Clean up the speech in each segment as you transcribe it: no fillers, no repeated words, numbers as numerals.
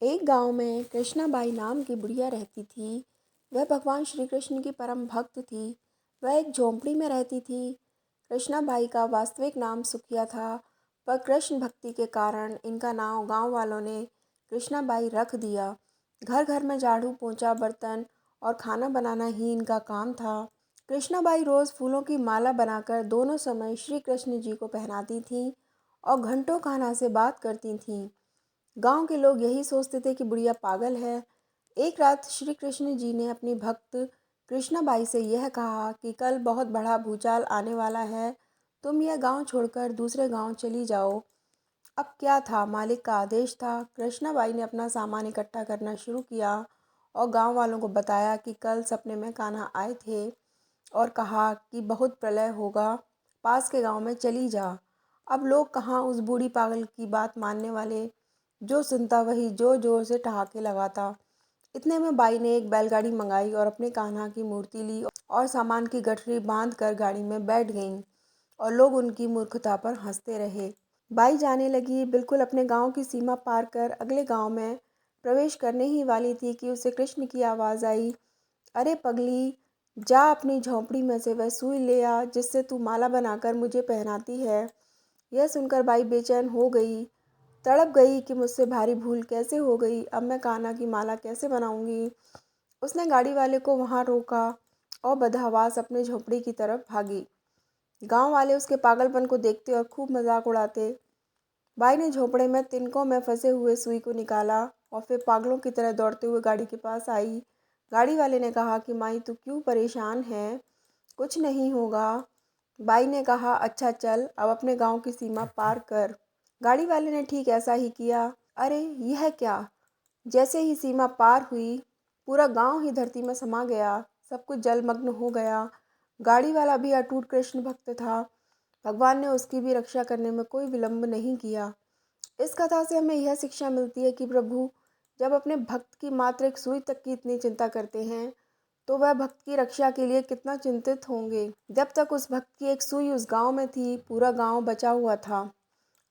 एक गांव में कृष्णाबाई नाम की बुढ़िया रहती थी। वह भगवान श्री कृष्ण की परम भक्त थी। वह एक झोंपड़ी में रहती थी। कृष्णाबाई का वास्तविक नाम सुखिया था, पर कृष्ण भक्ति के कारण इनका नाम गांव वालों ने कृष्णाबाई रख दिया। घर घर में झाड़ू पोंछा बर्तन और खाना बनाना ही इनका काम था। कृष्णाबाई रोज़ फूलों की माला बनाकर दोनों समय श्री कृष्ण जी को पहनाती थीं और घंटों कान्हा से बात करती थीं। गांव के लोग यही सोचते थे कि बुढ़िया पागल है। एक रात श्री कृष्ण जी ने अपनी भक्त कृष्णाबाई से यह कहा कि कल बहुत बड़ा भूचाल आने वाला है, तुम यह गांव छोड़कर दूसरे गांव चली जाओ। अब क्या था, मालिक का आदेश था। कृष्णाबाई ने अपना सामान इकट्ठा करना शुरू किया और गांव वालों को बताया कि कल सपने में कान्हा आए थे और कहा कि बहुत प्रलय होगा, पास के गांव में चली जा। अब लोग कहाँ उस बूढ़ी पागल की बात मानने वाले। जो सुनता वही जोर जोर से ठहाके लगाता। इतने में बाई ने एक बैलगाड़ी मंगाई और अपने कान्हा की मूर्ति ली और सामान की गठरी बांध कर गाड़ी में बैठ गईं और लोग उनकी मूर्खता पर हंसते रहे। बाई जाने लगी, बिल्कुल अपने गांव की सीमा पार कर अगले गांव में प्रवेश करने ही वाली थी कि उसे कृष्ण की आवाज़ आई, अरे पगली, जा अपनी झोंपड़ी में से वह सुई ले आ जिससे तू माला बनाकर मुझे पहनाती है। यह सुनकर बाई बेचैन हो गई, तड़प गई कि मुझसे भारी भूल कैसे हो गई। अब मैं कान्हा की माला कैसे बनाऊंगी। उसने गाड़ी वाले को वहां रोका और बदहवास अपने झोंपड़ी की तरफ भागी। गांव वाले उसके पागलपन को देखते और खूब मजाक उड़ाते। बाई ने झोंपड़े में तिनकों में फंसे हुए सुई को निकाला और फिर पागलों की तरह दौड़ते हुए गाड़ी के पास आई। गाड़ी वाले ने कहा कि माई तू क्यों परेशान है, कुछ नहीं होगा। बाई ने कहा, अच्छा चल अब अपने गांव की सीमा पार कर। गाड़ी वाले ने ठीक ऐसा ही किया। अरे यह क्या, जैसे ही सीमा पार हुई पूरा गांव ही धरती में समा गया। सब कुछ जलमग्न हो गया। गाड़ी वाला भी अटूट कृष्ण भक्त था। भगवान ने उसकी भी रक्षा करने में कोई विलंब नहीं किया। इस कथा से हमें यह शिक्षा मिलती है कि प्रभु जब अपने भक्त की मात्र एक सुई तक की इतनी चिंता करते हैं तो वह भक्त की रक्षा के लिए कितना चिंतित होंगे। जब तक उस भक्त की एक सुई उस गांव में थी, पूरा गांव बचा हुआ था।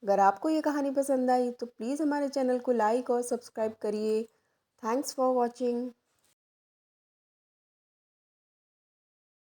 अगर आपको ये कहानी पसंद आई तो प्लीज़ हमारे चैनल को लाइक और सब्सक्राइब करिए। Thanks for watching.